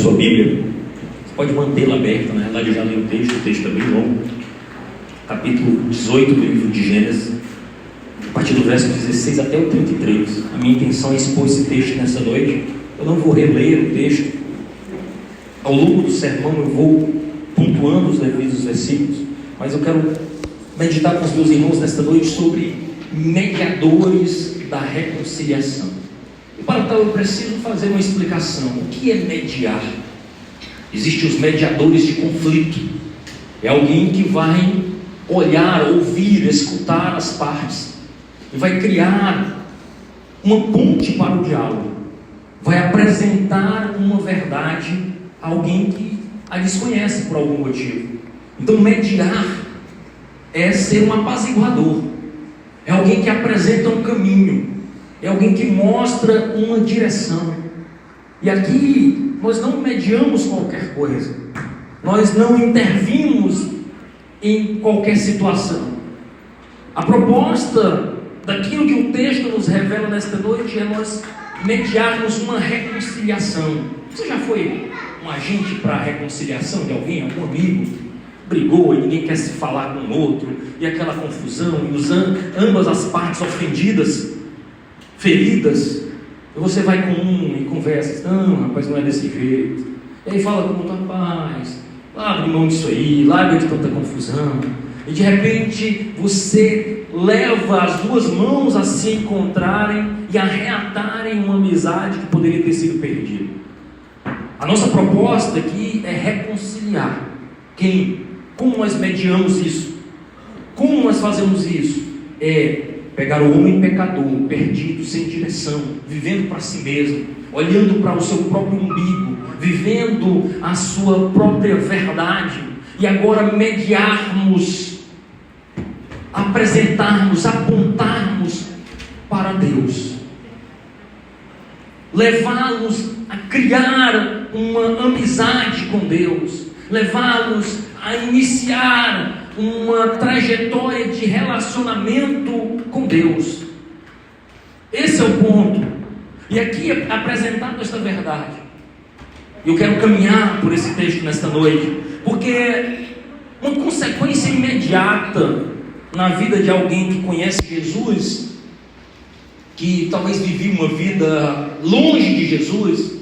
sua Bíblia, você pode mantê-la aberta. Na verdade eu já li o texto é bem longo. Capítulo 18 do livro de Gênesis, a partir do verso 16 até o 33. A minha intenção é expor esse texto nessa noite. Eu não vou reler o texto. Ao longo do sermão eu vou pontuando os devidos versículos, mas eu quero meditar com os meus irmãos nesta noite sobre mediadores da reconciliação. E para tal eu preciso fazer uma explicação. O que é mediar? Existem os mediadores de conflito. É alguém que vai olhar, ouvir, escutar as partes e vai criar uma ponte para o diálogo, vai apresentar uma verdade a alguém que a desconhece por algum motivo. Então mediar é ser um apaziguador, é alguém que apresenta um caminho, é alguém que mostra uma direção. E aqui nós não mediamos qualquer coisa, nós não intervimos em qualquer situação. A proposta daquilo que o texto nos revela nesta noite é nós mediarmos uma reconciliação. Você já foi um agente para a reconciliação de alguém, algum amigo? Brigou e ninguém quer se falar com o outro, e aquela confusão, e ambas as partes ofendidas, feridas, e você vai com um e conversa, não, rapaz, não é desse jeito. E aí fala com o outro, rapaz, abre mão disso aí, larga de tanta confusão. E de repente você leva as duas mãos a se encontrarem e a reatarem uma amizade que poderia ter sido perdida. A nossa proposta aqui é reconciliar. Como nós mediamos isso? Como nós fazemos isso? É pegar o homem pecador, perdido, sem direção, vivendo para si mesmo, olhando para o seu próprio umbigo, vivendo a sua própria verdade, e agora mediarmos, apresentarmos, apontarmos para Deus, levá-los a criar uma amizade com Deus, levá-los a iniciar uma trajetória de relacionamento com Deus. Esse é o ponto. E aqui é apresentado esta verdade. Eu quero caminhar por esse texto nesta noite, porque uma consequência imediata na vida de alguém que conhece Jesus, que talvez vivia uma vida longe de Jesus,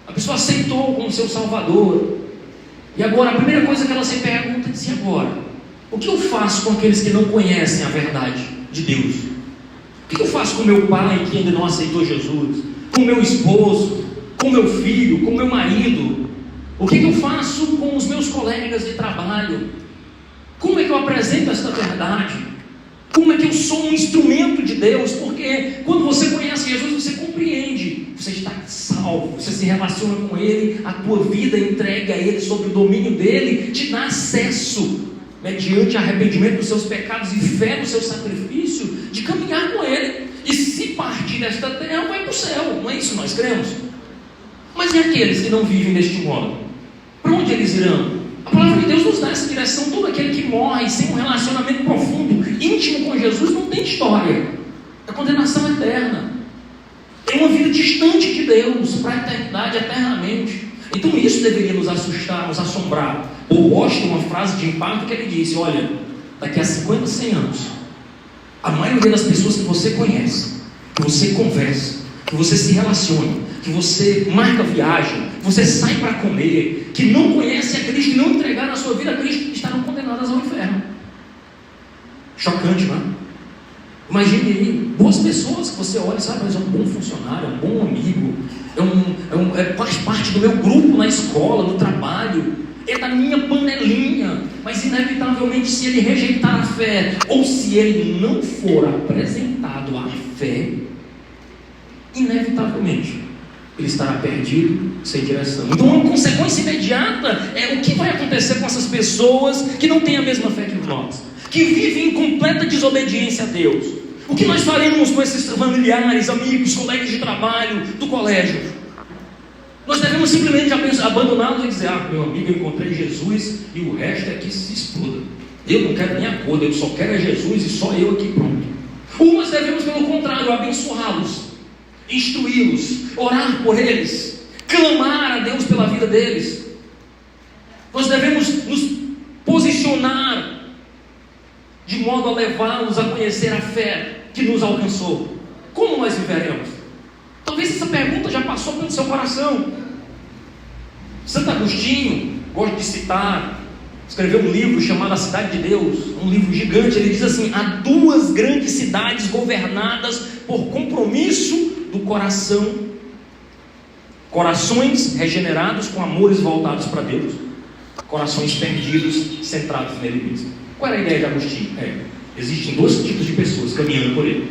a pessoa aceitou como seu Salvador, e agora a primeira coisa que ela se pergunta é assim: agora, o que eu faço com aqueles que não conhecem a verdade de Deus? O que eu faço com meu pai que ainda não aceitou Jesus? Com meu esposo? Com meu filho? Com meu marido? O que eu faço com os meus colegas de trabalho? Como é que eu apresento esta verdade? Como é que eu sou um instrumento de Deus? Porque quando você conhece Jesus, você compreende, você está salvo, você se relaciona com Ele, a tua vida entregue a Ele, sob o domínio dEle, te dá acesso, mediante arrependimento dos seus pecados e fé no seu sacrifício, de caminhar com Ele. E se partir desta terra, vai para o céu. Não é isso que nós cremos? Mas e aqueles que não vivem deste modo? Para onde eles irão? A palavra de Deus nos dá essa direção. Todo aquele que morre sem um relacionamento profundo, íntimo com Jesus, não tem história. É condenação eterna. Tem uma vida distante de Deus para a eternidade, eternamente. Então isso deveria nos assustar, nos assombrar. Paul Washer, uma frase de impacto que ele disse: olha, daqui a 50, 100 anos, a maioria das pessoas que você conhece, que você conversa, que você se relaciona, que você marca viagem, que você sai para comer, que não conhece a Cristo, que não entregaram a sua vida a Cristo, estarão condenadas ao inferno. Chocante, não é? Imagine aí, boas pessoas que você olha e sabe, mas é um bom funcionário, é um bom amigo, faz parte do meu grupo na escola, no trabalho, é da minha panelinha, mas inevitavelmente, se ele rejeitar a fé, ou se ele não for apresentado à fé, inevitavelmente ele estará perdido, sem direção. Então uma consequência imediata é o que vai acontecer com essas pessoas que não têm a mesma fé que nós, que vivem em completa desobediência a Deus. O que nós faremos com esses familiares, amigos, colegas de trabalho, do colégio? Nós devemos simplesmente abandoná-los e dizer: meu amigo, eu encontrei Jesus e o resto é que se exploda. Eu não quero nem acordo, eu só quero é Jesus e só eu aqui, pronto. Ou nós devemos, pelo contrário, abençoá-los, instruí-los, orar por eles, clamar a Deus pela vida deles. Nós devemos nos posicionar de modo a levá-los a conhecer a fé que nos alcançou. Como nós viveremos? Talvez essa pergunta já passou pelo seu coração. Santo Agostinho, gosto de citar, escreveu um livro chamado A Cidade de Deus, um livro gigante. Ele diz assim: há duas grandes cidades governadas por compromisso do coração, corações regenerados com amores voltados para Deus, corações perdidos, centrados nele mesmo. Qual era a ideia de Agostinho? Existem dois tipos de pessoas caminhando por ele.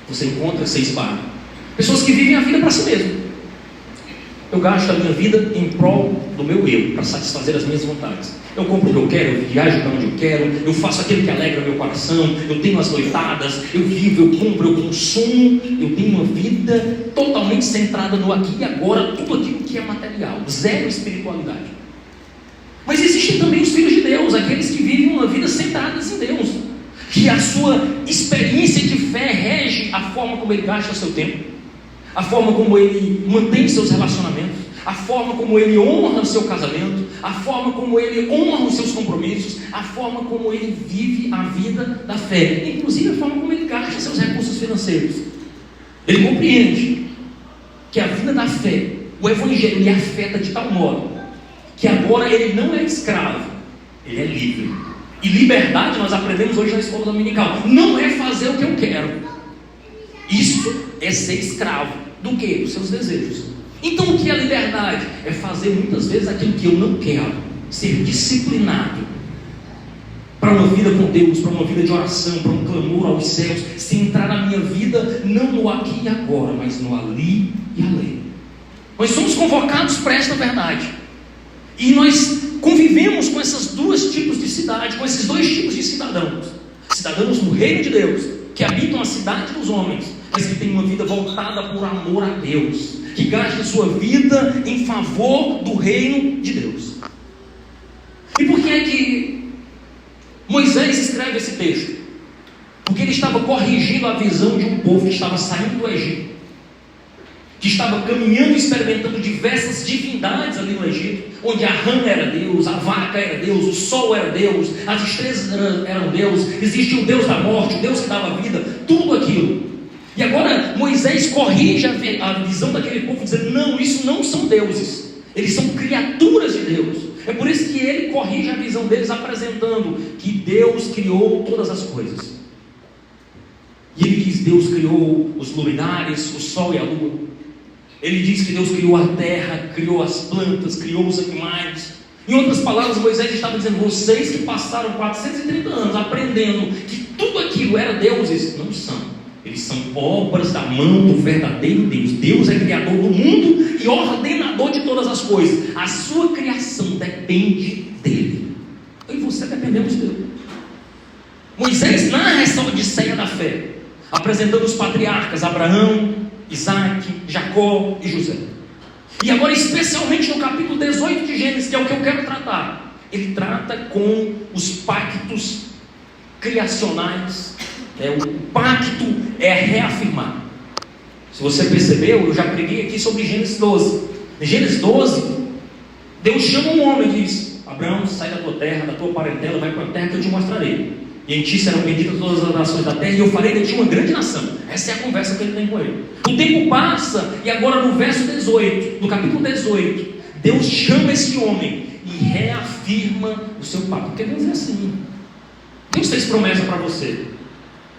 Você encontra, você esbarra. Pessoas que vivem a vida para si mesmo. Eu gasto a minha vida em prol do meu eu, para satisfazer as minhas vontades. Eu compro o que eu quero, eu viajo para onde eu quero, eu faço aquilo que alegra meu coração, eu tenho as noitadas, eu vivo, eu compro, eu consumo. Eu tenho uma vida totalmente centrada no aqui e agora, tudo aquilo que é material, zero espiritualidade. Mas existem também os filhos de Deus, aqueles que vivem uma vida centradas em Deus, que a sua experiência de fé rege a forma como ele gasta o seu tempo, a forma como ele mantém seus relacionamentos, a forma como ele honra o seu casamento, a forma como ele honra os seus compromissos, a forma como ele vive a vida da fé, inclusive a forma como ele gasta seus recursos financeiros. Ele compreende que a vida da fé, o evangelho, lhe afeta de tal modo que agora ele não é escravo, ele é livre. E liberdade, nós aprendemos hoje na escola dominical, não é fazer o que eu quero. Isso é ser escravo do quê? Dos seus desejos. Então o que é liberdade? É fazer muitas vezes aquilo que eu não quero, ser disciplinado para uma vida com Deus, para uma vida de oração, para um clamor aos céus, centrar a minha vida não no aqui e agora, mas no ali e além. Nós somos convocados para esta verdade. E nós convivemos com esses dois tipos de cidade, com esses dois tipos de cidadãos. Cidadãos do reino de Deus, que habitam a cidade dos homens, mas que têm uma vida voltada por amor a Deus, que gastam sua vida em favor do reino de Deus. E por que é que Moisés escreve esse texto? Porque ele estava corrigindo a visão de um povo que estava saindo do Egito, que estava caminhando e experimentando diversas divindades ali no Egito, onde a rã era Deus, a vaca era Deus, o sol era Deus, as estrelas eram Deus, existia o Deus da morte, o Deus que dava vida, tudo aquilo. E agora Moisés corrige a visão daquele povo, dizendo: não, isso não são deuses, eles são criaturas de Deus. É por isso que ele corrige a visão deles, apresentando que Deus criou todas as coisas. E ele diz: Deus criou os luminares, o sol e a lua. Ele diz que Deus criou a terra, criou as plantas, criou os animais. Em outras palavras, Moisés estava dizendo: vocês que passaram 430 anos aprendendo que tudo aquilo era deuses, não são. Eles são obras da mão do verdadeiro Deus. Deus é criador do mundo e ordenador de todas as coisas. A sua criação depende dele. Eu e você dependemos dele. Moisés narra essa odisseia da fé, apresentando os patriarcas Abraão, Isaac, Jacó e José. E agora, especialmente no capítulo 18 de Gênesis, que é o que eu quero tratar, ele trata com os pactos criacionais. O pacto é reafirmar. Se você percebeu, eu já preguei aqui sobre Gênesis 12. Em Gênesis 12, Deus chama um homem e diz: Abraão, sai da tua terra, da tua parentela, vai para a terra que eu te mostrarei. E em ti serão benditas todas as nações da terra, e eu farei de ti uma grande nação. Essa é a conversa que ele tem com ele. O tempo passa, e agora no verso 18, no capítulo 18, Deus chama esse homem e reafirma o seu pacto. Porque Deus é assim. Deus fez promessa para você,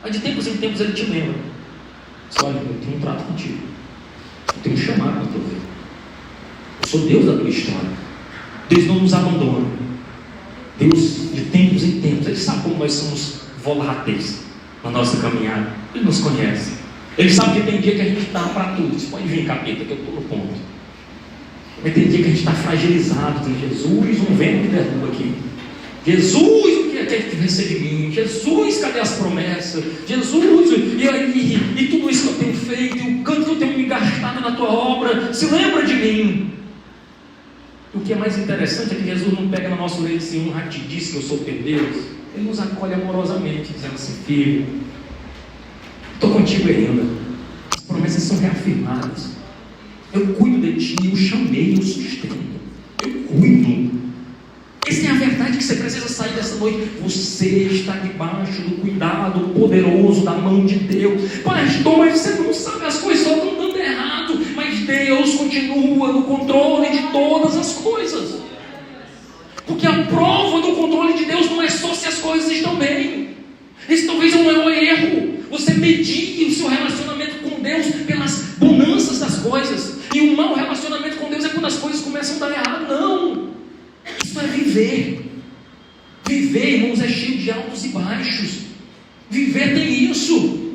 mas de tempos em tempos ele te lembra: olha, eu tenho um trato contigo, eu tenho um chamado na tua vida, eu sou Deus da tua história. Deus não nos abandona. Deus, de tempos em tempos, Ele sabe como nós somos voláteis na nossa caminhada. Ele nos conhece. Ele sabe que tem dia que a gente está para tudo. Você pode vir, capeta, que eu estou no ponto. Mas tem dia que a gente está fragilizado. Tem Jesus, um vento que derruba aqui. Jesus, o que é que vai ser de mim? Jesus, cadê as promessas? Jesus, e tudo isso que eu tenho feito, e o quanto que eu tenho me gastado na tua obra, se lembra de mim. O que é mais interessante é que Jesus não pega na nossa orelha assim: já te disse que eu sou teu Deus. Ele nos acolhe amorosamente, dizendo assim: filho, estou contigo ainda. As promessas são reafirmadas. Eu cuido de ti, eu chamei, eu sustento, eu cuido. Essa é a verdade que você precisa sair dessa noite. Você está debaixo do cuidado poderoso da mão de Deus. Pastor, mas você não sabe, as coisas só estão dando errado. Mas Deus continua no controle de todas as coisas. Porque a prova do controle de Deus não é só se as coisas estão bem. Esse talvez é o maior erro. Você medir o seu relacionamento com Deus pelas bonanças das coisas. E um mau relacionamento com Deus é quando as coisas começam a dar errado. Não. Isso é viver. Viver, irmãos, é cheio de altos e baixos. Viver tem isso.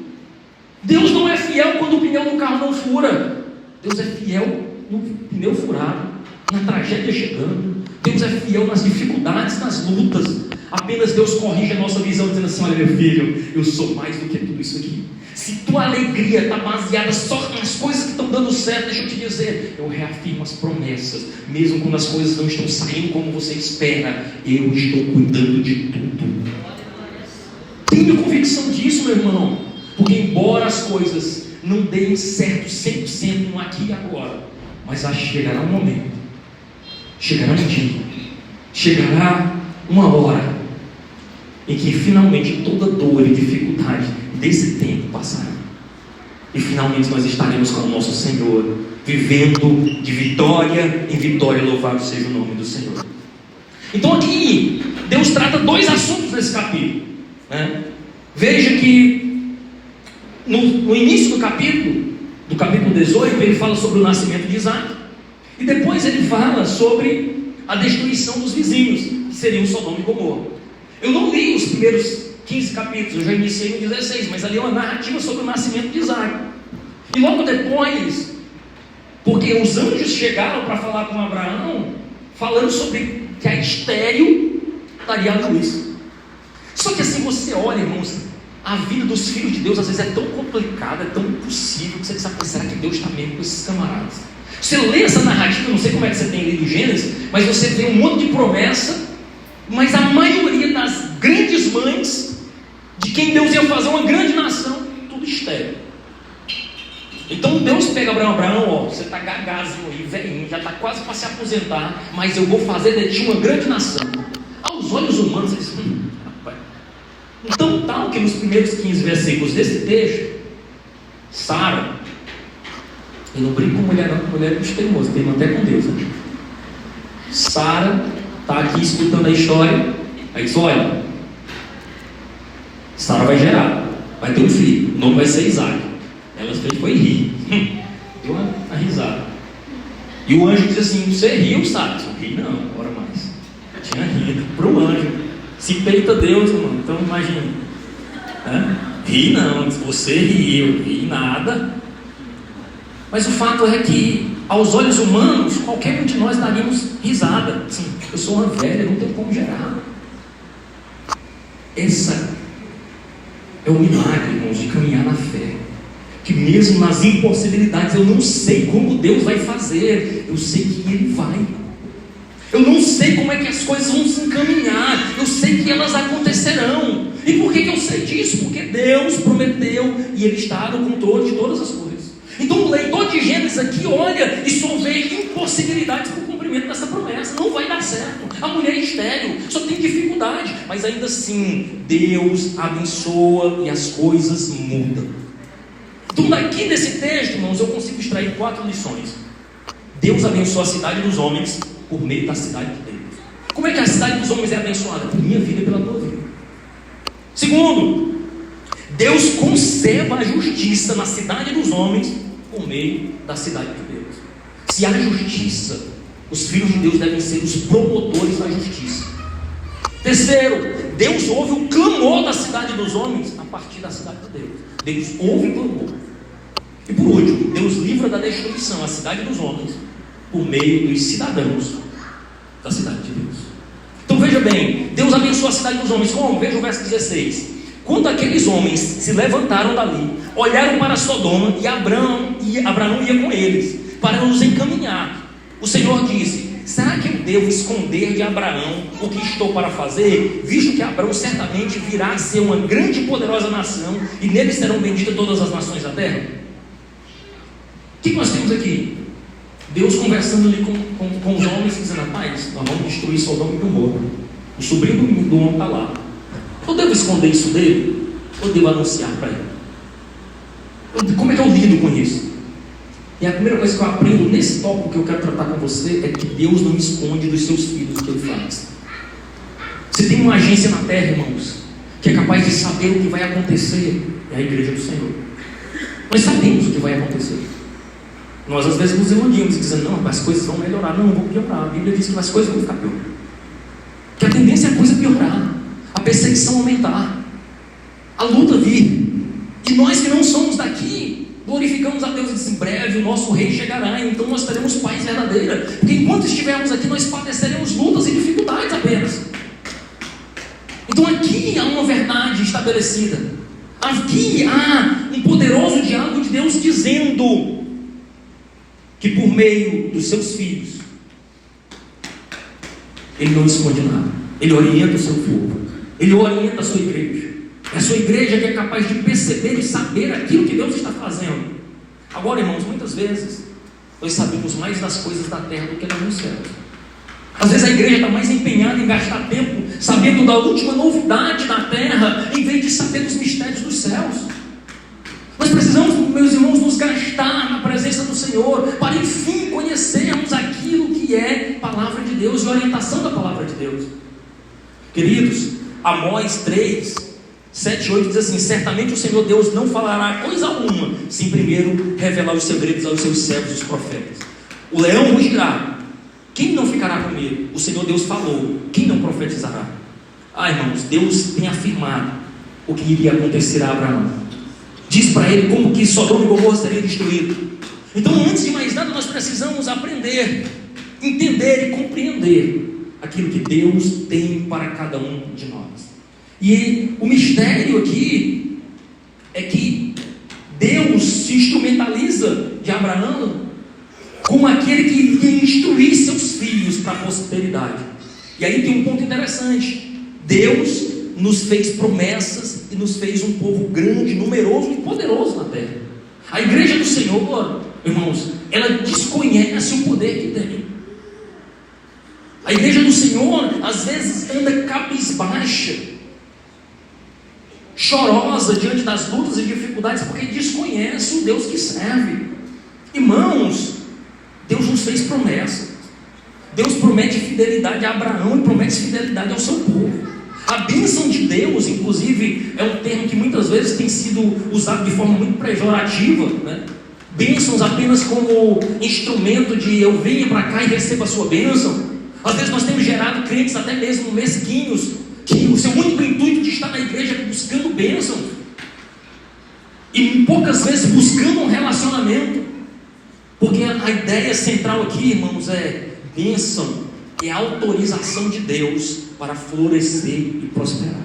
Deus não é fiel quando o pneu do carro não fura. Deus é fiel no pneu furado, na tragédia chegando. Deus é fiel nas dificuldades, nas lutas. Apenas Deus corrige a nossa visão, dizendo assim: olha, meu filho, eu sou mais do que tudo isso aqui. Se tua alegria está baseada só nas coisas que estão dando certo, deixa eu te dizer, eu reafirmo as promessas. Mesmo quando as coisas não estão saindo como você espera, eu estou cuidando de tudo. Tenha convicção disso, meu irmão. Porque embora as coisas não deem certo 100% no aqui e agora, mas chegará um momento, chegará um dia, chegará uma hora em que finalmente toda dor e dificuldade desse tempo passará. E finalmente nós estaremos com o nosso Senhor, vivendo de vitória em vitória. Louvado seja o nome do Senhor. Então aqui Deus trata dois assuntos nesse capítulo, né? Veja que no início do capítulo 18, ele fala sobre o nascimento de Isaac. E depois ele fala sobre a destruição dos vizinhos, que seriam Sodoma e Gomorra. Eu não li os primeiros 15 capítulos, eu já iniciei no 16, mas ali é uma narrativa sobre o nascimento de Isaac. E logo depois, porque os anjos chegaram para falar com Abraão, falando sobre que a estéril daria a luz. Só que assim, você olha, irmãos, a vida dos filhos de Deus às vezes é tão complicada, é tão impossível, que você sabe, será que Deus está mesmo com esses camaradas? Você lê essa narrativa, não sei como é que você tem lido Gênesis, mas você vê um monte de promessa, mas a maioria das grandes mães, de quem Deus ia fazer uma grande nação, tudo estéril. Então Deus pega Abraão, ó, você está gagazinho aí, velhinho, já está quase para se aposentar, mas eu vou fazer de ti uma grande nação. Aos olhos humanos, eles rapaz. Então tal que nos primeiros 15 versículos desse texto, Sara, eu não brinco com mulher não, mulher é bicho teimoso, tem até com Deus, né? Sara está aqui escutando a história, aí diz: olha, Sara vai gerar, vai ter um filho, o nome vai ser Isaac. Ela foi rir, deu uma risada. E o anjo diz assim: você riu, Sara? Não ri não, bora mais. Tinha rido para o anjo. Se peita Deus, irmão, então imagina. Ri não, você riu, ri nada. Mas o fato é que, aos olhos humanos, qualquer um de nós daríamos risada. Assim, eu sou uma velha, não tenho como gerar. Essa é o milagre, irmãos, de caminhar na fé. Que mesmo nas impossibilidades, eu não sei como Deus vai fazer, eu sei que Ele vai. Eu não sei como é que as coisas vão se encaminhar, eu sei que elas acontecerão. E por que eu sei disso? Porque Deus prometeu e Ele está no controle de todas as coisas. Então o leitor de Gênesis aqui olha e só vê impossibilidades para o cumprimento dessa promessa. Não vai dar certo. A mulher é estéril, só tem dificuldade, mas ainda assim Deus abençoa e as coisas mudam. Então daqui desse texto, irmãos, eu consigo extrair 4 lições. Deus abençoa a cidade dos homens por meio da cidade de Deus. Como é que a cidade dos homens é abençoada? Por minha vida e pela tua vida. Segundo, Deus conserva a justiça na cidade dos homens por meio da cidade de Deus. Se há justiça, os filhos de Deus devem ser os promotores da justiça. Terceiro, Deus ouve o clamor da cidade dos homens a partir da cidade de Deus. Deus ouve o clamor. E por último, Deus livra da destruição a cidade dos homens por meio dos cidadãos da cidade de Deus. Então veja bem, Deus abençoa a cidade dos homens. Como? Veja o verso 16. Quando aqueles homens se levantaram dali, olharam para Sodoma, e Abraão ia com eles para os encaminhar. O Senhor disse: será que eu devo esconder de Abraão o que estou para fazer, visto que Abraão certamente virá a ser uma grande e poderosa nação, e nele serão benditas todas as nações da terra? O que nós temos aqui? Deus conversando ali com os homens, dizendo: rapaz, nós vamos destruir Sodoma e Gomorra. O sobrinho do homem está lá. Eu devo esconder isso dele? Ou devo anunciar para ele? Como é que eu lido com isso? E a primeira coisa que eu aprendo nesse tópico que eu quero tratar com você é que Deus não esconde dos seus filhos o que Ele faz. Se tem uma agência na terra, irmãos, que é capaz de saber o que vai acontecer, é a igreja do Senhor. Nós sabemos o que vai acontecer. Nós às vezes nos iludimos dizendo: não, as coisas vão melhorar. Não, vão piorar. A Bíblia diz que as coisas vão ficar pior. Que a tendência é a coisa piorar, a perseguição aumentar, a luta vir. E nós que não somos daqui, glorificamos a Deus e diz: em breve o nosso rei chegará, então nós teremos paz verdadeira. Porque enquanto estivermos aqui, nós padeceremos lutas e dificuldades apenas. Então aqui há uma verdade estabelecida. Aqui há um poderoso diálogo de Deus dizendo que por meio dos seus filhos Ele não esconde nada. Ele orienta o seu povo. Ele orienta a sua igreja. É a sua igreja que é capaz de perceber e saber aquilo que Deus está fazendo. Agora, irmãos, muitas vezes nós sabemos mais das coisas da terra do que das dos céus. Às vezes a igreja está mais empenhada em gastar tempo sabendo da última novidade da terra, em vez de saber dos mistérios dos céus. Nós precisamos, meus irmãos, nos gastar na presença do Senhor, para enfim conhecermos aquilo que é palavra de Deus e orientação da palavra de Deus. Queridos, Amós 3, 7 e 8 diz assim: certamente o Senhor Deus não falará coisa alguma, sem primeiro revelar os segredos aos seus servos, os profetas. O leão rugirá, quem não ficará com medo? O Senhor Deus falou, quem não profetizará? Irmãos, Deus tem afirmado o que iria acontecer a Abraão. Diz para ele como que Sodoma e Gomorra seria destruído. Então, antes de mais nada, nós precisamos aprender, entender e compreender aquilo que Deus tem para cada um de nós. E o mistério aqui é que Deus se instrumentaliza de Abraão como aquele que iria instruir seus filhos para a posteridade. E aí tem um ponto interessante: Deus nos fez promessas e nos fez um povo grande, numeroso e poderoso na terra. A igreja do Senhor, irmãos, ela desconhece o poder que tem. A igreja do Senhor às vezes anda cabisbaixa, chorosa diante das lutas e dificuldades, porque desconhece o Deus que serve. Irmãos, Deus nos fez promessa. Deus promete fidelidade a Abraão e promete fidelidade ao seu povo. A bênção de Deus, inclusive, é um termo que muitas vezes tem sido usado de forma muito pejorativa, né? Bênçãos apenas como instrumento de eu venha para cá e receba a sua bênção. Às vezes nós temos gerado crentes até mesmo mesquinhos, que o seu único intuito de estar na igreja é buscando bênção, e poucas vezes buscando um relacionamento. Porque a ideia central aqui, irmãos, é bênção, é a autorização de Deus para florescer e prosperar.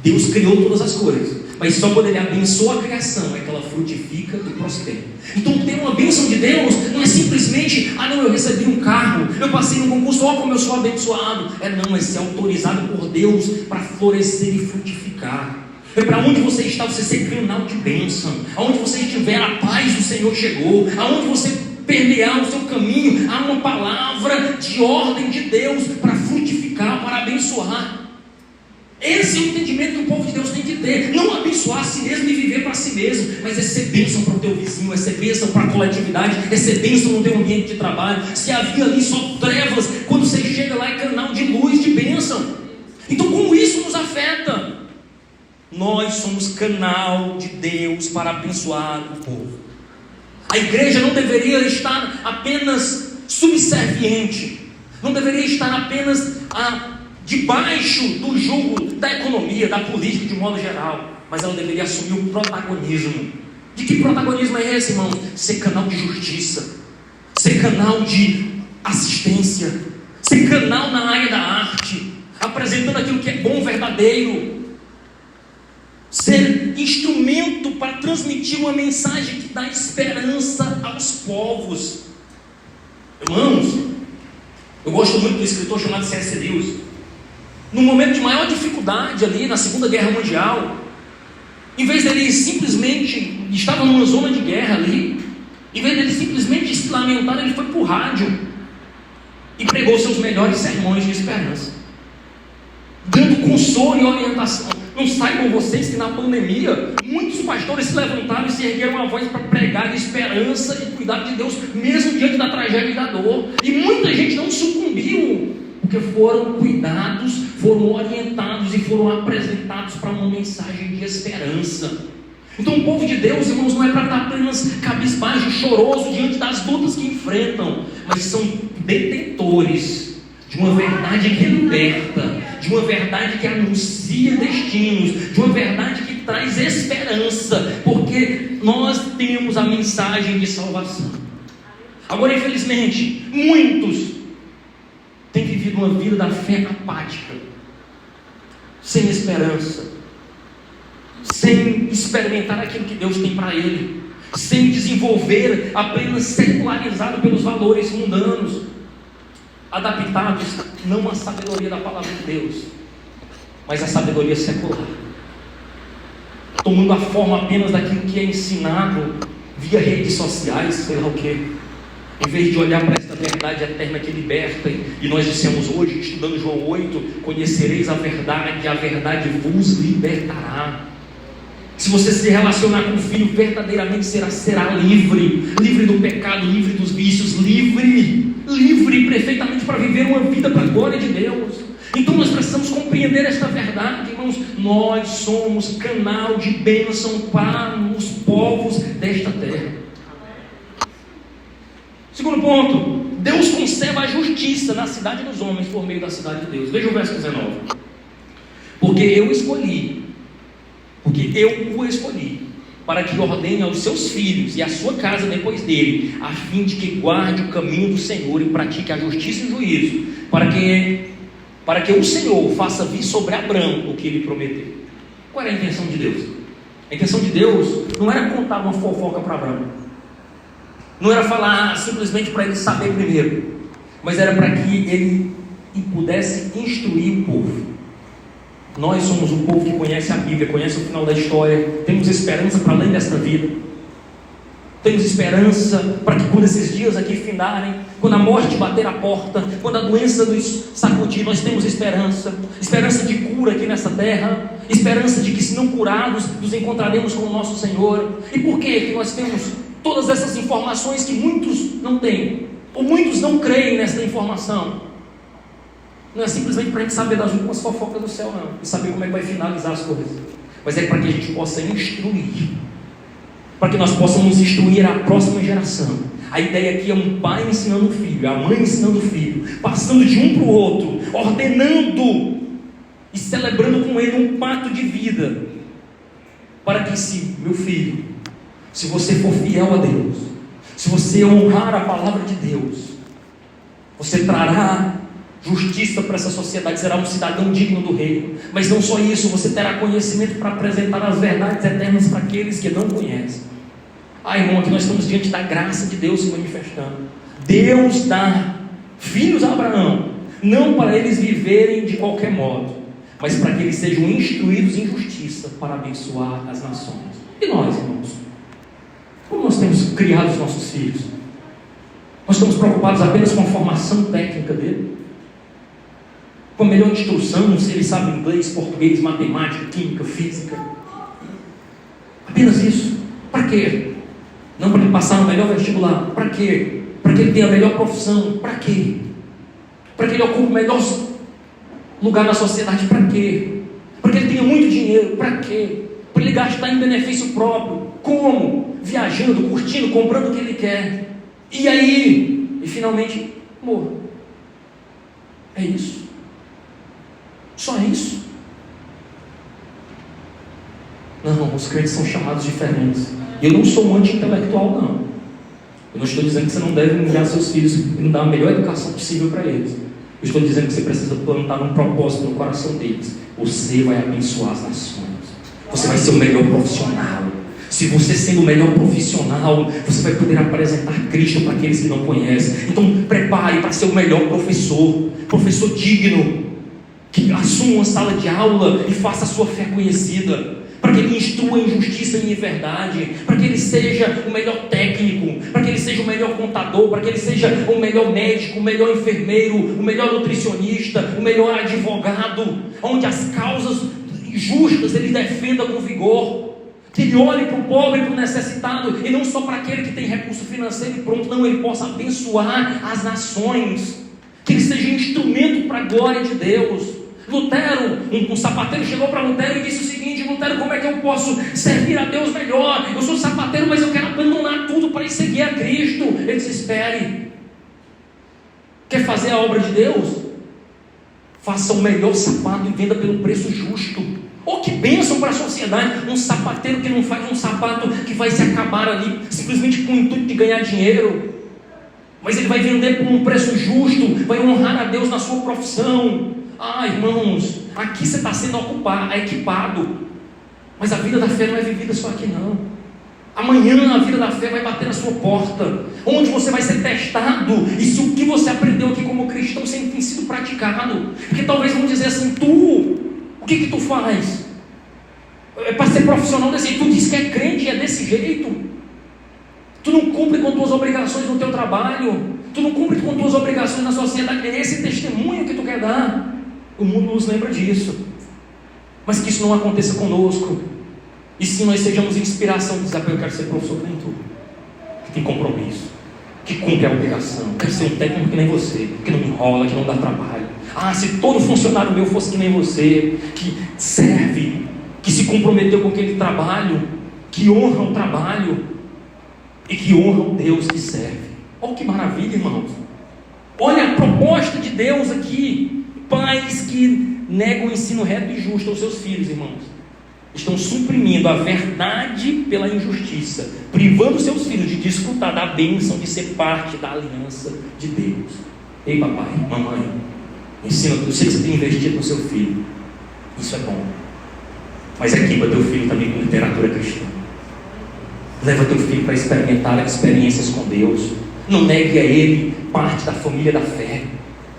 Deus criou todas as coisas, mas só quando Ele abençoa a criação é que ela frutifica e prospera. Então ter uma bênção de Deus não é simplesmente: não, eu recebi um carro, eu passei no concurso, como eu sou abençoado. Não, é ser autorizado por Deus para florescer e frutificar. É para onde você está, você ser canal de bênção. Aonde você estiver, a paz do Senhor chegou. Aonde você permear o seu caminho, há uma palavra de ordem de Deus para frutificar, para abençoar. Esse é o entendimento que o povo de Deus tem que ter. Não abençoar a si mesmo e viver para si mesmo, mas é ser bênção para o teu vizinho, é ser bênção para a coletividade, é ser bênção no teu ambiente de trabalho. Se havia ali só trevas, quando você chega lá é canal de luz, de bênção. Então como isso nos afeta? Nós somos canal de Deus para abençoar o povo. A igreja não deveria estar apenas subserviente, não deveria estar apenas debaixo do jugo da economia, da política de modo geral, mas ela deveria assumir o protagonismo. De que protagonismo é esse, irmão? Ser canal de justiça, ser canal de assistência, ser canal na área da arte, apresentando aquilo que é bom, verdadeiro, ser instrumento para transmitir uma mensagem que dá esperança aos povos. Irmãos, eu gosto muito do escritor chamado C.S. Lewis. No momento de maior dificuldade ali na Segunda Guerra Mundial, em vez dele simplesmente estava numa zona de guerra ali, Em vez dele simplesmente se lamentar, ele foi para o rádio e pregou seus melhores sermões de esperança, dando consolo e orientação. Não saibam vocês que na pandemia muitos pastores se levantaram e se ergueram a voz para pregar de esperança e cuidar de Deus, mesmo diante da tragédia e da dor. E muita gente não sucumbiu, porque foram cuidados, foram orientados e foram apresentados para uma mensagem de esperança. Então o povo de Deus, irmãos, não é para estar apenas cabisbaixo, choroso diante das lutas que enfrentam, mas são detentores de uma verdade que liberta, de uma verdade que anuncia destinos, de uma verdade que traz esperança, porque nós temos a mensagem de salvação. Agora, infelizmente, muitos têm vivido uma vida da fé apática, sem esperança, sem experimentar aquilo que Deus tem para ele, sem desenvolver, apenas secularizado pelos valores mundanos, adaptados não à sabedoria da palavra de Deus, mas à sabedoria secular, tomando a forma apenas daquilo que é ensinado via redes sociais, sei lá o que, em vez de olhar para esta verdade eterna que liberta. E nós dissemos hoje, estudando João 8, conhecereis a verdade vos libertará. Se você se relacionar com o Filho, verdadeiramente será livre, livre do pecado, livre dos vícios, livre perfeitamente para viver uma vida para a glória de Deus. Então nós precisamos compreender esta verdade, irmãos. Nós somos canal de bênção para os povos desta terra. Segundo ponto, Deus conserva a justiça na cidade dos homens por meio da cidade de Deus. Veja o verso 19. Porque eu o escolhi, para que ordene aos seus filhos e à sua casa depois dele, a fim de que guarde o caminho do Senhor e pratique a justiça e o juízo, para que o Senhor faça vir sobre Abrão o que ele prometeu. Qual era a intenção de Deus? A intenção de Deus não era contar uma fofoca para Abrão, não era falar simplesmente para ele saber primeiro, mas era para que ele pudesse instruir o povo. Nós somos um povo que conhece a Bíblia, conhece o final da história, temos esperança para além desta vida, temos esperança para que quando esses dias aqui findarem, quando a morte bater a porta, quando a doença nos sacudir, nós temos esperança de cura aqui nessa terra, esperança de que, se não curados, nos encontraremos com o nosso Senhor. E por que nós temos todas essas informações que muitos não têm, ou muitos não creem nessa informação? Não é simplesmente para a gente saber das últimas fofocas do céu, não, e saber como é que vai finalizar as coisas, mas é para que a gente possa instruir, para que nós possamos instruir a próxima geração. A ideia aqui é um pai ensinando o filho, a mãe ensinando o filho, passando de um para o outro, ordenando e celebrando com ele um pacto de vida, para que, se meu filho, se você for fiel a Deus, se você honrar a palavra de Deus, você trará justiça para essa sociedade, será um cidadão digno do reino. Mas não só isso, você terá conhecimento para apresentar as verdades eternas para aqueles que não conhecem. Irmão, aqui nós estamos diante da graça de Deus se manifestando. Deus dá filhos a Abraão, não para eles viverem de qualquer modo, mas para que eles sejam instruídos em justiça, para abençoar as nações. E nós, irmãos, como nós temos criado os nossos filhos? Nós estamos preocupados apenas com a formação técnica dele, com a melhor instrução, se ele sabe inglês, português, matemática, química, física. Apenas isso. Para quê? Não para ele passar no melhor vestibular. Para quê? Para que ele tenha a melhor profissão. Para quê? Para que ele ocupe o melhor lugar na sociedade. Para quê? Para que ele tenha muito dinheiro. Para quê? Para ele gastar em benefício próprio. Como? Viajando, curtindo, comprando o que ele quer. E aí? E finalmente morra. É isso. Só isso? Não, os crentes são chamados diferentes. Eu não sou um anti-intelectual, não. Eu não estou dizendo que você não deve enviar seus filhos e não dar a melhor educação possível para eles. Eu estou dizendo que você precisa plantar um propósito no coração deles. Você vai abençoar as nações. Você vai ser o melhor profissional. Se você sendo o melhor profissional, você vai poder apresentar Cristo para aqueles que não conhecem. Então prepare para ser o melhor professor digno, que assuma uma sala de aula e faça a sua fé conhecida. para que Ele instrua em justiça e em verdade, para que Ele seja o melhor técnico, para que Ele seja o melhor contador, para que Ele seja o melhor médico, o melhor enfermeiro, o melhor nutricionista, o melhor advogado, onde as causas justas Ele defenda com vigor, que Ele olhe para o pobre e para o necessitado, e não só para aquele que tem recurso financeiro e pronto, não, Ele possa abençoar as nações, que Ele seja instrumento para a glória de Deus. Lutero, um sapateiro chegou para Lutero e disse o seguinte: Lutero, como é que eu posso servir a Deus melhor? Eu sou sapateiro, mas eu quero abandonar tudo para ir seguir a Cristo. Ele disse: espere. Quer fazer a obra de Deus? Faça o melhor sapato e venda pelo preço justo. Oh, que bênção para a sociedade, um sapateiro que não faz um sapato que vai se acabar ali, simplesmente com o intuito de ganhar dinheiro, mas ele vai vender por um preço justo, vai honrar a Deus na sua profissão. Ah, irmãos, aqui você está sendo equipado, mas a vida da fé não é vivida só aqui não. Amanhã a vida da fé vai bater na sua porta, onde você vai ser testado, e se o que você aprendeu aqui como cristão sempre tem sido praticado, porque talvez vão dizer assim: o que tu faz? É para ser profissional desse jeito, tu diz que é crente e é desse jeito, tu não cumpre com tuas obrigações no teu trabalho, tu não cumpre com tuas obrigações na sociedade, é esse testemunho que tu quer dar. O mundo nos lembra disso, mas que isso não aconteça conosco, e sim nós sejamos inspiração. Diz: eu quero ser professor que nem tu, que tem compromisso, que cumpre a obrigação. Eu quero ser um técnico que nem você, que não enrola, que não dá trabalho. Ah, se todo funcionário meu fosse que nem você, que serve, que se comprometeu com aquele trabalho, que honra o trabalho e que honra o Deus que serve. Olha que maravilha, irmãos. Olha a proposta de Deus aqui. Pais que negam o ensino reto e justo aos seus filhos, irmãos, estão suprimindo a verdade pela injustiça, privando seus filhos de desfrutar da bênção de ser parte da aliança de Deus. Ei, papai, mamãe, ensina, eu sei que você tem investido no seu filho, isso é bom, mas equipa teu filho também com literatura cristã. Leva teu filho para experimentar experiências com Deus. Não negue a ele parte da família da fé.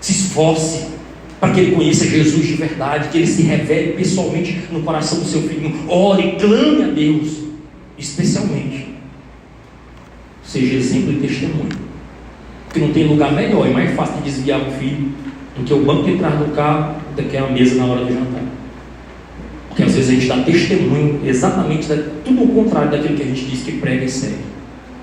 Se esforce para que ele conheça Jesus de verdade, que ele se revele pessoalmente no coração do seu filho. Ore, clame a Deus, especialmente seja exemplo e testemunho, porque não tem lugar melhor e mais fácil de desviar um filho do que o banco de trás do carro, do que a mesa na hora do jantar. Porque às vezes a gente dá testemunho exatamente tudo o contrário daquilo que a gente diz que prega e segue.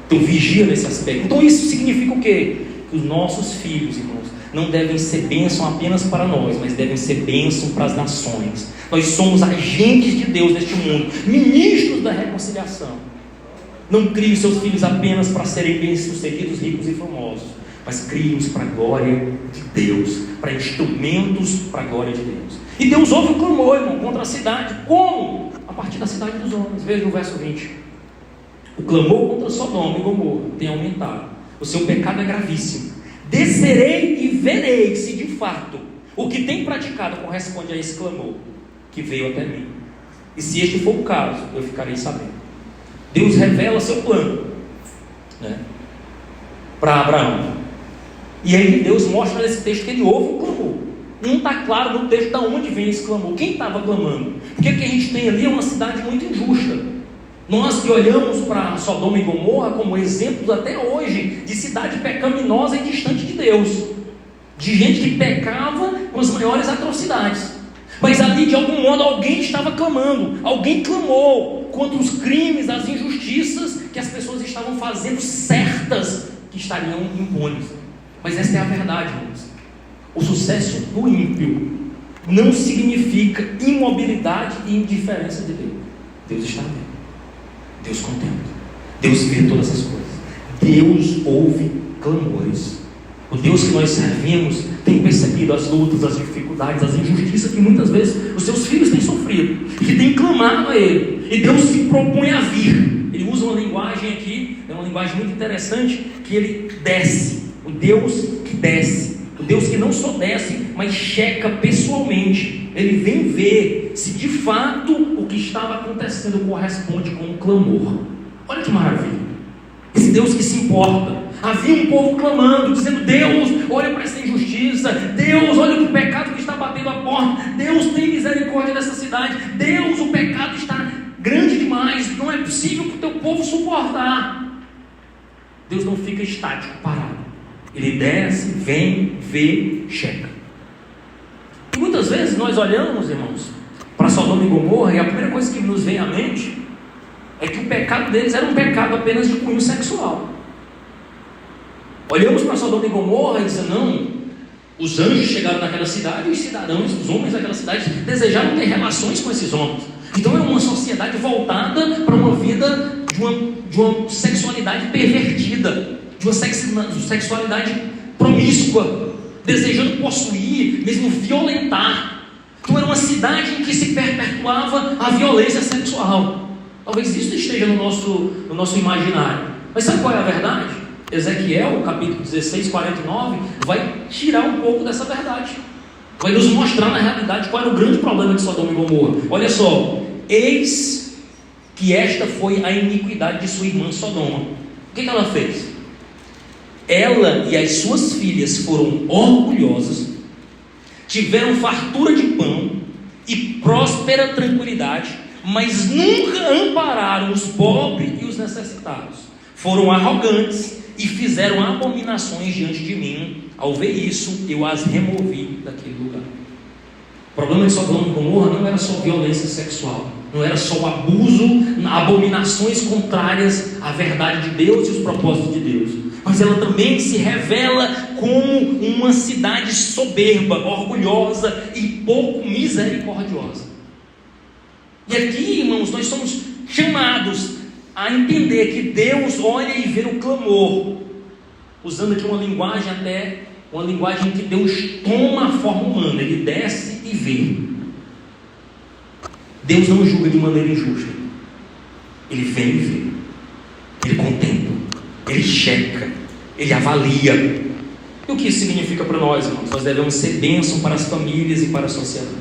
Então vigia nesse aspecto. Então isso significa o quê? Que os nossos filhos, irmãos, não devem ser bênção apenas para nós, mas devem ser bênção para as nações. Nós somos agentes de Deus neste mundo, ministros da reconciliação. Não crie os seus filhos apenas para serem bem-sucedidos, ricos e famosos, mas crie-os para a glória de Deus, para instrumentos para a glória de Deus. E Deus ouve o clamor, irmão, contra a cidade. Como? A partir da cidade dos homens. Veja no verso 20. O clamor contra Sodoma e Gomorra tem aumentado. O seu pecado é gravíssimo. Descerei e verei se de fato o que tem praticado corresponde a esse clamor que veio até mim. E se este for o caso, eu ficarei sabendo. Deus revela seu plano, né, para Abraão. E aí Deus mostra nesse texto que ele ouve o clamor. Não está claro no texto de onde vem esse clamor, quem estava clamando. Porque o que a gente tem ali é uma cidade muito injusta. Nós que olhamos para Sodoma e Gomorra como exemplos até hoje de cidade pecaminosa e distante de Deus, de gente que pecava com as maiores atrocidades, mas ali de algum modo alguém estava clamando, alguém clamou contra os crimes, as injustiças que as pessoas estavam fazendo certas que estariam impunes. Mas esta é a verdade, irmãos. O sucesso do ímpio não significa imobilidade e indiferença de Deus. Deus está vendo, Deus contempla, Deus vê todas as coisas, Deus ouve clamores. O Deus que nós servimos tem percebido as lutas, as dificuldades, as injustiças que muitas vezes os seus filhos têm sofrido, e que têm clamado a Ele, e Deus se propõe a vir. Ele usa uma linguagem aqui, é uma linguagem muito interessante, que Ele desce, o Deus que desce, o Deus que não só desce, mas checa pessoalmente. Ele vem ver se de fato o que estava acontecendo corresponde com o clamor. Olha que maravilha, esse Deus que se importa. Havia um povo clamando, dizendo: Deus, olha para essa injustiça, Deus, olha o pecado que está batendo a porta, Deus, tem misericórdia dessa cidade, Deus, o pecado está suportar. Deus não fica estático, parado. Ele desce, vem, vê, checa. E muitas vezes nós olhamos, irmãos, para Sodoma e Gomorra, e a primeira coisa que nos vem à mente é que o pecado deles era um pecado apenas de cunho sexual. Olhamos para Sodoma e Gomorra e dizemos, não, os anjos chegaram naquela cidade e os cidadãos, os homens daquela cidade, desejaram ter relações com esses homens. Então é uma sociedade voltada para uma vida de uma sexualidade pervertida, de uma sexualidade promíscua, desejando possuir, mesmo violentar. Então era uma cidade em que se perpetuava a violência sexual. Talvez isso esteja no nosso imaginário. Mas sabe qual é a verdade? Ezequiel, capítulo 16, 49, vai tirar um pouco dessa verdade. Vai nos mostrar na realidade qual era o grande problema de Sodoma e Gomorra. Olha só, eis que esta foi a iniquidade de sua irmã Sodoma. O que ela fez? Ela e as suas filhas foram orgulhosas, tiveram fartura de pão e próspera tranquilidade, mas nunca ampararam os pobres e os necessitados. Foram arrogantes e fizeram abominações diante de mim. Ao ver isso, eu as removi daquele lugar. O problema de Sodoma e Gomorra não era só violência sexual, não era só o abuso, abominações contrárias à verdade de Deus e os propósitos de Deus, mas ela também se revela como uma cidade soberba, orgulhosa e pouco misericordiosa. E aqui, irmãos, nós somos chamados a entender que Deus olha e vê o clamor, usando aqui uma linguagem em que Deus toma a forma humana, Ele desce e vê. Deus não julga de maneira injusta, Ele vem e vê, Ele contempla, Ele checa, Ele avalia. E o que isso significa para nós, irmãos? Nós devemos ser bênção para as famílias e para a sociedade.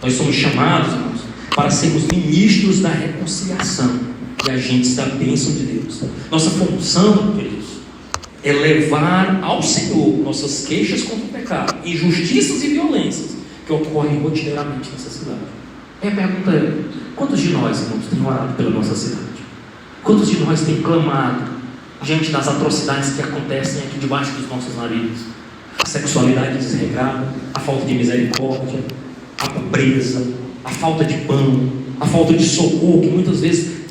Nós somos chamados, irmãos, para sermos ministros da reconciliação e agentes da bênção de Deus. Nossa função, queridos, é levar ao Senhor nossas queixas contra o pecado, injustiças e violências que ocorrem rotineiramente nessa cidade. E a pergunta é: quantos de nós, irmãos, têm orado pela nossa cidade? Quantos de nós têm clamado diante das atrocidades que acontecem aqui debaixo dos nossos narizes? A sexualidade desregrada, a falta de misericórdia, a pobreza, a falta de pão, a falta de socorro que muitas vezes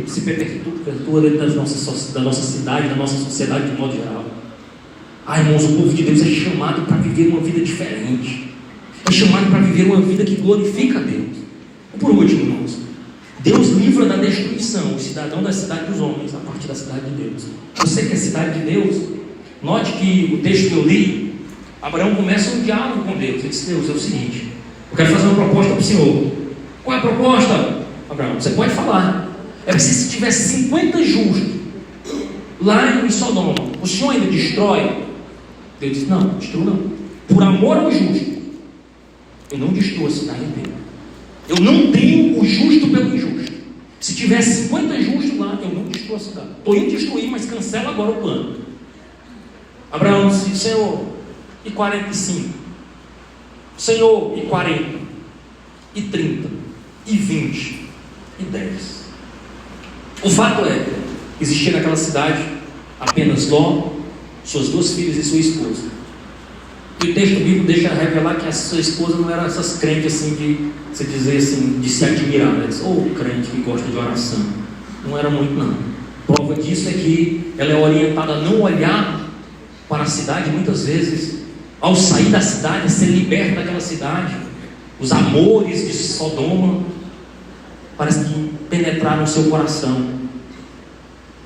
se perpetua dentro da nossa cidade, da nossa sociedade de modo geral. Irmãos, o povo de Deus é chamado para viver uma vida diferente, é chamado para viver uma vida que glorifica a Deus. E por último, irmãos, Deus livra da destruição o cidadão da cidade dos homens a partir da cidade de Deus. Você que é cidade de Deus, note que o texto que eu li, Abraão começa um diálogo com Deus. Ele diz: Deus, é o seguinte, eu quero fazer uma proposta para o Senhor. Qual é a proposta, Abraão? Você pode falar. É que se tivesse 50 justos lá em Sodoma, o Senhor ainda destrói? Deus disse: não, destrua não. Por amor ao justo, eu não destruo a cidade inteira. Eu não tenho o justo pelo injusto. Se tivesse 50 justos lá, eu não destruo a cidade. Estou indo destruir, mas cancela agora o plano. Abraão disse: Senhor, e 45? Senhor, e 40? E 30? E 20? E 10? O fato é, existia naquela cidade apenas Ló, suas duas filhas e sua esposa. E o texto bíblico deixa revelar que a sua esposa não era essas crentes assim de se dizer assim, de se admirar, né? Crente que gosta de oração. Não era muito, não. Prova disso é que ela é orientada a não olhar para a cidade, muitas vezes, ao sair da cidade, a ser liberta daquela cidade. Os amores de Sodoma parece que penetraram o seu coração,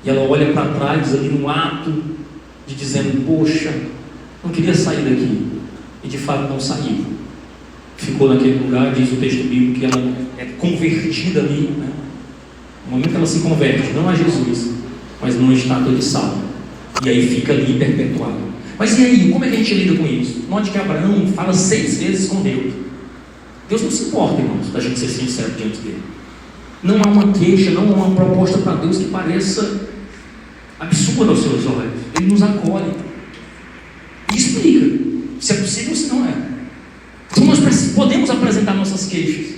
e ela olha para trás ali no ato de dizendo: poxa, não queria sair daqui, e de fato não saiu, ficou naquele lugar. Diz o texto bíblico que ela é convertida ali, né? No momento que ela se converte, não a Jesus, mas numa estátua de sal, e aí fica ali perpetuada. Mas e aí, como é que a gente lida com isso? Note que Abraão fala 6 vezes com Deus. Deus não se importa, irmãos, da gente ser sincero diante dele. Não há uma queixa, não há uma proposta para Deus que pareça absurda aos seus olhos. Ele nos acolhe e explica, se é possível, se não é. Então nós podemos apresentar nossas queixas,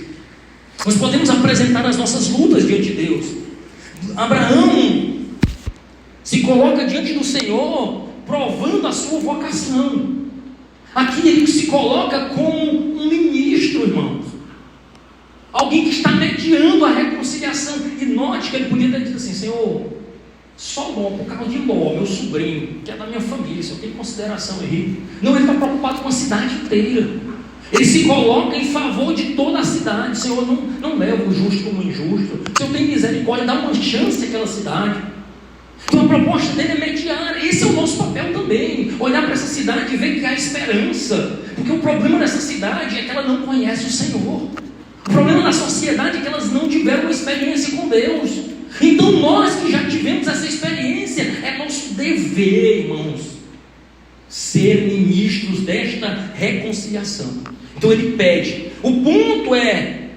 nós podemos apresentar as nossas lutas diante de Deus. Abraão se coloca diante do Senhor, provando a sua vocação. Aqui ele se coloca como um ministro, irmãos. Alguém que está mediando a reconciliação. E note que ele podia ter dito assim: Senhor, só Ló, por causa de Ló, meu sobrinho, que é da minha família, se eu tenho consideração aí. Não, ele está preocupado com a cidade inteira. Ele se coloca em favor de toda a cidade. Senhor, não leva o justo como o injusto. Senhor, tem misericórdia, dá uma chance àquela cidade. Então a proposta dele é mediar. Esse é o nosso papel também. Olhar para essa cidade e ver que há esperança. Porque o problema dessa cidade é que ela não conhece o Senhor. O problema da sociedade é que elas não tiveram uma experiência com Deus. Então nós que já tivemos essa experiência, é nosso dever, irmãos, ser ministros desta reconciliação. Então ele pede. O ponto é,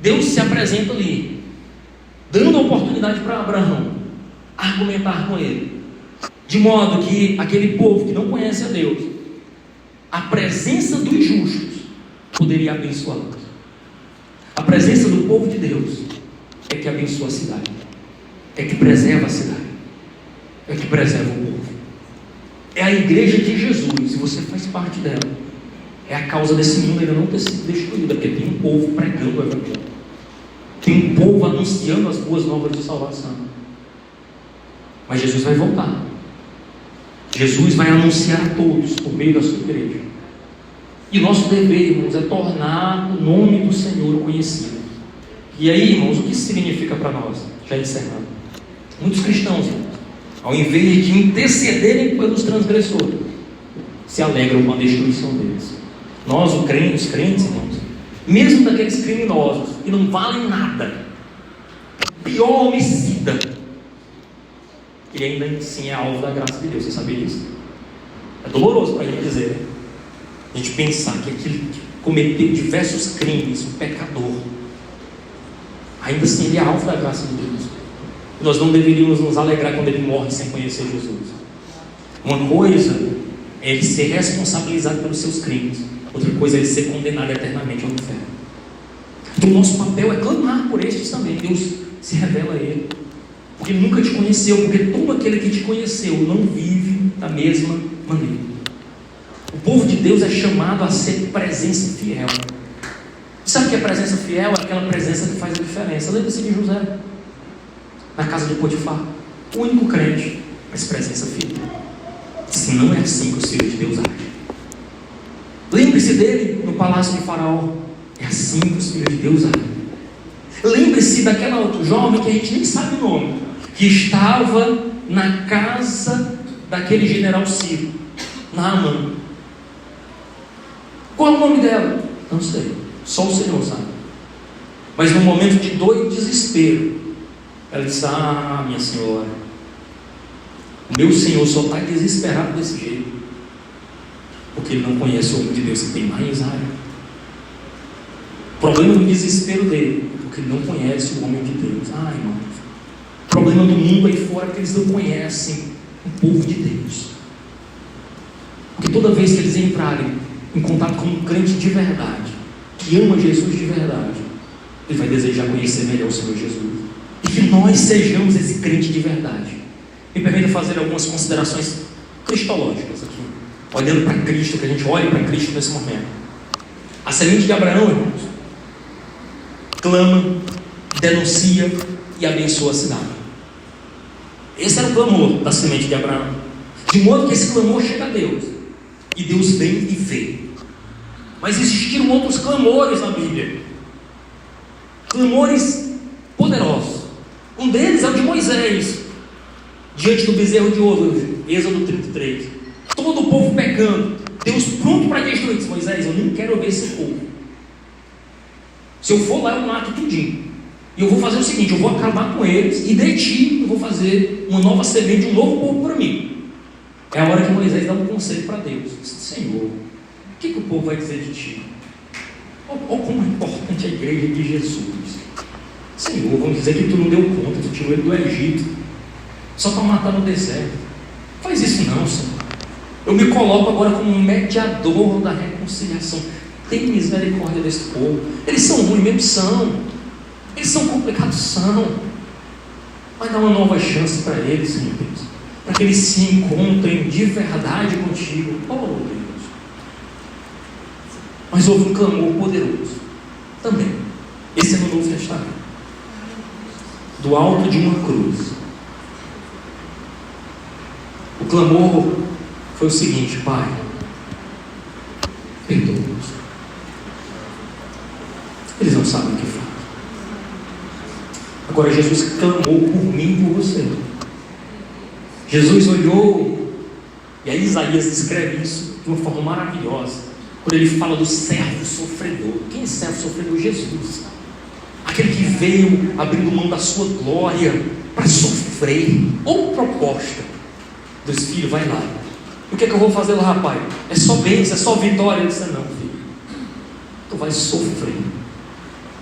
Deus se apresenta ali, dando a oportunidade para Abraão argumentar com ele, de modo que aquele povo que não conhece a Deus, a presença dos justos poderia abençoá-los. A presença do povo de Deus é que abençoa a cidade, é que preserva a cidade, é que preserva o povo. É a igreja de Jesus, e você faz parte dela. É a causa desse mundo ainda não ter sido destruído, porque tem um povo pregando o evangelho, tem um povo anunciando as boas novas de salvação. Mas Jesus vai voltar. Jesus vai anunciar a todos por meio da sua igreja. E nosso dever, irmãos, é tornar o nome do Senhor conhecido. E aí, irmãos, o que isso significa para nós? Já encerrando. Muitos cristãos, irmãos, ao invés de intercederem pelos transgressores, se alegram com a destruição deles. Nós, os crentes, irmãos, mesmo daqueles criminosos que não valem nada, pior homicida, ele ainda assim é alvo da graça de Deus. Você sabia disso? É doloroso para a gente dizer, né? A gente pensar que aquele que cometeu diversos crimes, um pecador, ainda assim ele é alvo da graça de Deus. Nós não deveríamos nos alegrar quando ele morre sem conhecer Jesus. Uma coisa é ele ser responsabilizado pelos seus crimes, outra coisa é ele ser condenado eternamente ao inferno. Então o nosso papel é clamar por estes também. Deus se revela a ele, porque ele nunca te conheceu, porque todo aquele que te conheceu não vive da mesma maneira. O povo de Deus é chamado a ser presença fiel. Sabe o que é presença fiel? É aquela presença que faz a diferença. Lembra-se de José, na casa de Potifar, o único crente, mas presença fiel. Se não é assim que os filhos de Deus agem. Lembre-se dele no palácio de Faraó. É assim que os filhos de Deus agem. Lembre-se daquela outra jovem que a gente nem sabe o nome, que estava na casa daquele general Ciro, Naamã. Qual é o nome dela? Não sei, só o Senhor sabe. Mas num momento de dor e desespero, ela disse: ah, minha senhora, o meu Senhor só está desesperado desse jeito, porque ele não conhece o homem de Deus que tem lá em Israel. O problema do desespero dele, porque ele não conhece o homem de Deus. Ah, irmãos, o problema do mundo aí fora é que eles não conhecem o povo de Deus. Porque toda vez que eles entrarem em contato com um crente de verdade, que ama Jesus de verdade, ele vai desejar conhecer melhor o Senhor Jesus. E que nós sejamos esse crente de verdade. Me permita fazer algumas considerações cristológicas aqui, olhando para Cristo, que a gente olhe para Cristo nesse momento. A semente de Abraão, irmãos, clama, denuncia e abençoa a cidade. Esse era o clamor da semente de Abraão, de modo que esse clamor chega a Deus, e Deus vem e vê. Mas existiram outros clamores na Bíblia, clamores poderosos. Um deles é o de Moisés, diante do bezerro de ouro, Êxodo 33. Todo o povo pecando, Deus pronto para destruir. Disse: Moisés, eu nem quero ver esse povo. Se eu for lá, eu mato tudinho. E eu vou fazer o seguinte: eu vou acabar com eles, e de ti eu vou fazer uma nova semente, um novo povo para mim. É a hora que Moisés dá um conselho para Deus. Diz: Senhor, o que o povo vai dizer de ti? Olha como é importante a igreja de Jesus. Senhor, vamos dizer que tu não deu conta, tu tirou ele do Egito só para matar no deserto. Faz isso não, Senhor. Eu me coloco agora como um mediador da reconciliação. Tem misericórdia desse povo. Eles são ruins mesmo, são. Eles são complicados, são. vai dar uma nova chance para eles, Senhor Deus, para que eles se encontrem de verdade contigo. Oh Deus! Mas houve um clamor poderoso também. Esse é no Novo Testamento, do alto de uma cruz. O clamor foi o seguinte: Pai, perdoa-nos. Eles não sabem o que fazem. Agora Jesus clamou por mim e por você. Jesus olhou, e aí Isaías descreve isso de uma forma maravilhosa, quando ele fala do servo sofredor. Quem é servo sofredor? Jesus. Aquele que veio abrindo mão da sua glória para sofrer. Ou proposta dos filhos: vai lá. O que é que eu vou fazer lá, rapaz? É só bênção, é só vitória. Ele disse: não, filho, tu vais sofrer.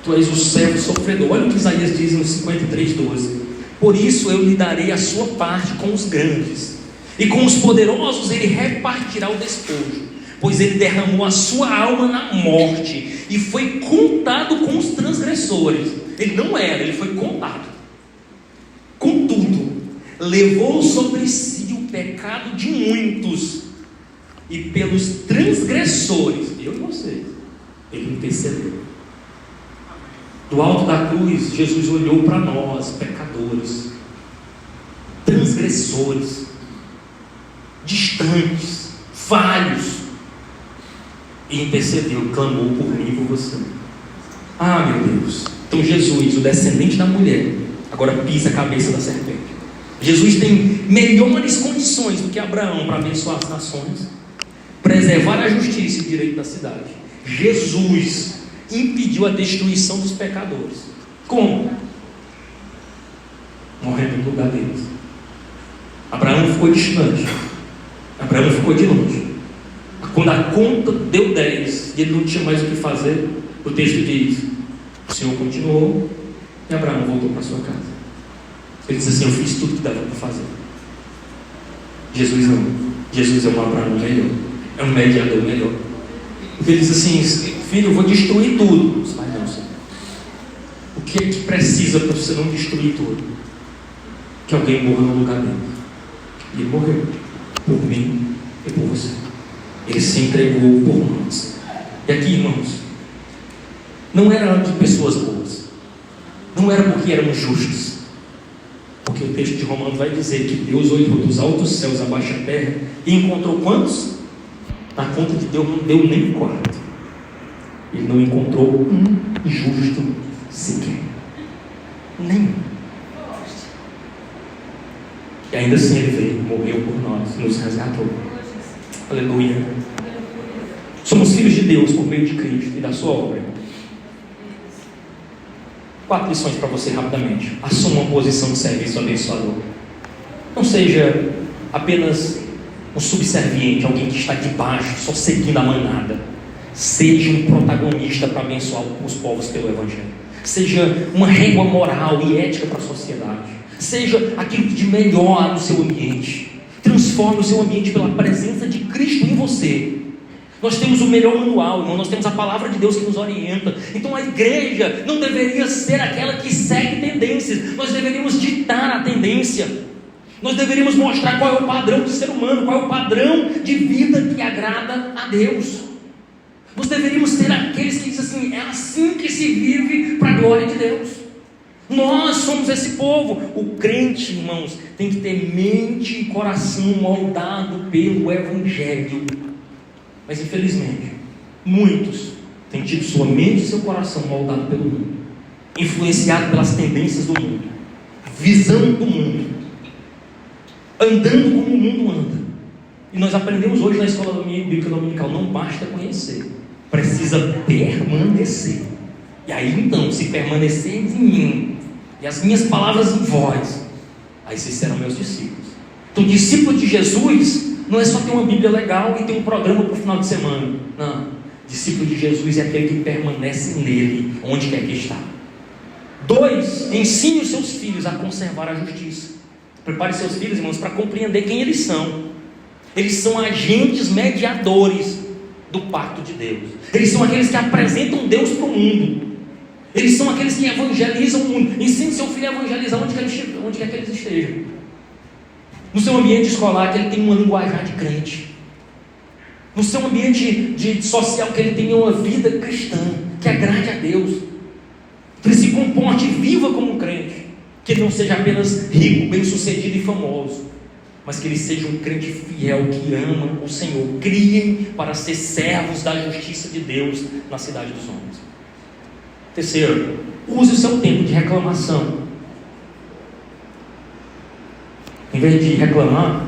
Tu és o servo sofredor. Olha o que Isaías diz no 53:12. Por isso eu lhe darei a sua parte com os grandes, e com os poderosos ele repartirá o despojo, pois ele derramou a sua alma na morte, e foi contado com os transgressores. Ele não era, ele foi contado. Contudo, levou sobre si o pecado de muitos, e pelos transgressores, eu e você, ele intercedeu. Do alto da cruz, Jesus olhou para nós, pecadores, transgressores, distantes, falhos, e intercedeu, clamou por mim e por você. Ah, meu Deus! Então Jesus, o descendente da mulher, agora pisa a cabeça da serpente. Jesus tem melhores condições do que Abraão para abençoar as nações, preservar a justiça e o direito da cidade. Jesus impediu a destruição dos pecadores. Como? Morrendo no lugar deles. Abraão ficou distante, Abraão ficou de longe. Quando a conta deu 10 e ele não tinha mais o que fazer, o texto diz: o Senhor continuou e Abraão voltou para sua casa. Ele disse assim: eu fiz tudo que dava para fazer. Jesus não. Jesus é um Abraão melhor, é um mediador melhor. Porque ele diz assim: filho, eu vou destruir tudo. Mas não, Senhor. O que é que precisa para você não destruir tudo? Que alguém morra no lugar dele. E ele morreu por mim e por você. Ele se entregou por nós. E aqui, irmãos, não era de pessoas boas, não era porque éramos justos, porque o texto de Romanos vai dizer que Deus olhou dos altos céus abaixo da terra e encontrou quantos? Na conta de Deus não deu nem quarto. Ele não encontrou um justo sequer, nenhum. E ainda assim ele veio, morreu por nós, nos resgatou. Aleluia. Somos filhos de Deus por meio de Cristo e da sua obra. 4 lições para você rapidamente. Assuma uma posição de serviço abençoador. Não seja apenas um subserviente, alguém que está debaixo, só seguindo a manada. Seja um protagonista para abençoar os povos pelo Evangelho. Seja uma régua moral e ética para a sociedade. Seja aquilo de melhor no seu ambiente. Transforme o seu ambiente pela presença de Cristo em você. Nós temos o melhor manual, irmão. Nós temos a palavra de Deus que nos orienta. Então a igreja não deveria ser aquela que segue tendências. Nós deveríamos ditar a tendência. Nós deveríamos mostrar qual é o padrão de ser humano, qual é o padrão de vida que agrada a Deus. Nós deveríamos ser aqueles que dizem assim: é assim que se vive para a glória de Deus. Nós somos esse povo. O crente, irmãos, tem que ter mente e coração moldado pelo Evangelho. Mas infelizmente, muitos têm tido sua mente e seu coração moldado pelo mundo, influenciado pelas tendências do mundo, visão do mundo, andando como o mundo anda. E nós aprendemos hoje na escola bíblica dominical: não basta conhecer, precisa permanecer. E aí então, se permaneceres em mim e as minhas palavras em vós, aí vocês serão meus discípulos. Então, discípulo de Jesus não é só ter uma Bíblia legal e ter um programa para o final de semana. Não. Discípulo de Jesus é aquele que permanece nele, onde quer que está. 2, ensine os seus filhos a conservar a justiça. Prepare seus filhos, irmãos, para compreender quem eles são. Eles são agentes mediadores do pacto de Deus. Eles são aqueles que apresentam Deus para o mundo. Eles são aqueles que evangelizam o mundo. Ensine seu filho a evangelizar onde quer que eles estejam. No seu ambiente escolar, que ele tenha uma linguajar de crente. No seu ambiente social, que ele tenha uma vida cristã, que agrade a Deus. Que ele se comporte e viva como um crente. Que ele não seja apenas rico, bem-sucedido e famoso, mas que ele seja um crente fiel, que ama o Senhor. Criem para ser servos da justiça de Deus na cidade dos homens. Terceiro, use o seu tempo de reclamação. Em vez de reclamar,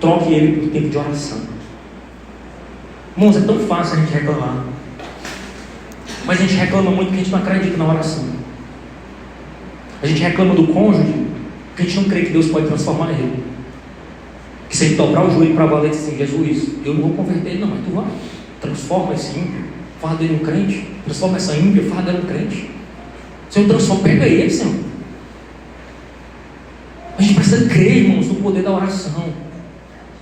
troque ele por tempo de oração. Irmãos, é tão fácil a gente reclamar, mas a gente reclama muito porque a gente não acredita na oração. A gente reclama do cônjuge porque a gente não crê que Deus pode transformar ele. Que se ele dobrar o joelho para valer assim: Jesus, eu não vou converter ele não, mas tu vai, transforma esse ímpio, faz dele um crente, transforma essa ímpia, faz dele um crente. Senhor, transforma, pega ele, Senhor. A gente precisa crer, irmãos, no poder da oração.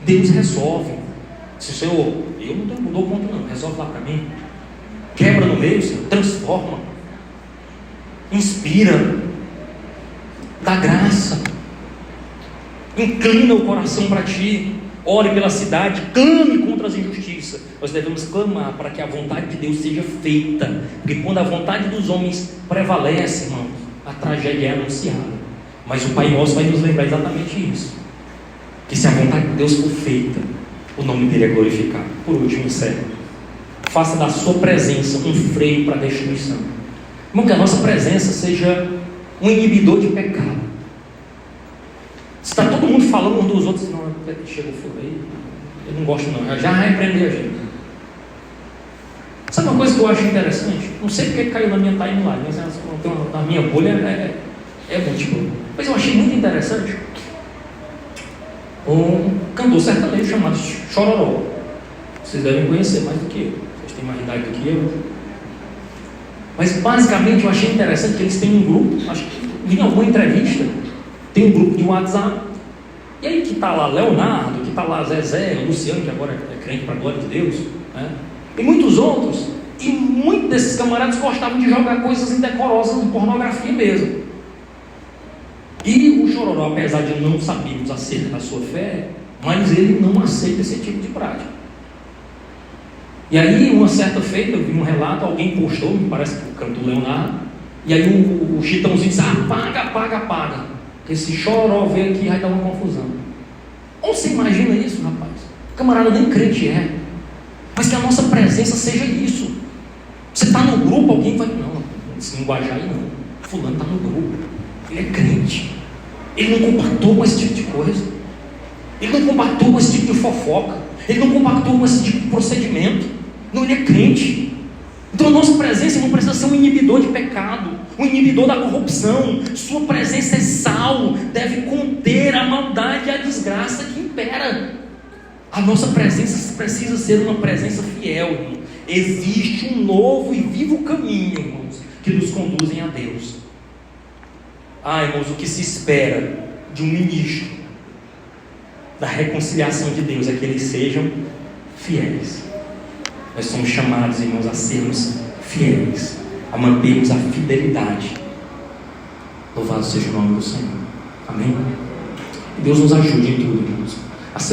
Deus resolve. Se o Senhor, eu não dou conta não, resolve lá para mim. Quebra no meio, Senhor, transforma, inspira, dá graça, inclina o coração para ti. Ore pela cidade, clame contra as injustiças. Nós devemos clamar para que a vontade de Deus seja feita, porque quando a vontade dos homens prevalece, irmãos, a tragédia é anunciada. Mas o Pai Nosso vai nos lembrar exatamente isso, que se a vontade de Deus for feita, o nome dele é glorificado. Por último, encerro. Faça da sua presença um freio para a destruição. Irmão, que a nossa presença seja um inibidor de pecado. Se está todo mundo falando um dos outros, não, chega o fogo aí, eu não gosto não, já repreendeu a gente. Sabe uma coisa que eu acho interessante? Não sei porque caiu na minha timeline, mas na minha bolha é múltiplo. Mas eu achei muito interessante um cantor sertanejo chamado Chororó. Vocês devem conhecer mais do que eu, vocês têm mais idade do que eu. Mas basicamente eu achei interessante que eles têm um grupo, acho que em alguma entrevista, tem um grupo de WhatsApp. E aí que está lá Leonardo, que está lá Zezé, Luciano, que agora é crente para a glória de Deus, né? E muitos outros. E muitos desses camaradas gostavam de jogar coisas indecorosas de pornografia mesmo. E o Chororó, apesar de não sabermos acerca da sua fé, mas ele não aceita esse tipo de prática. E aí, uma certa feita, eu vi um relato, alguém postou, me parece que o cantor Leonardo, e aí o Chitãozinho disse: apaga. Esse Chororó veio aqui e vai dar uma confusão. Ou você imagina isso, rapaz? O camarada nem crente é, mas que a nossa presença seja isso. Você está no grupo, alguém vai: não, esse linguajar aí não, fulano está no grupo, ele é crente, ele não compactou com esse tipo de coisa, ele não compactou com esse tipo de fofoca, ele não compactou com esse tipo de procedimento. Não, ele é crente. Então a nossa presença não precisa ser um inibidor de pecado, um inibidor da corrupção. Sua presença é sal, deve conter a maldade e a desgraça que impera. A nossa presença precisa ser uma presença fiel, irmão. Existe um novo e vivo caminho, irmãos, que nos conduzem a Deus. Irmãos, o que se espera de um ministro da reconciliação de Deus é que eles sejam fiéis. Nós somos chamados, irmãos, a sermos fiéis, a mantermos a fidelidade. Louvado seja o nome do Senhor. Amém? Deus nos ajude em tudo, irmãos.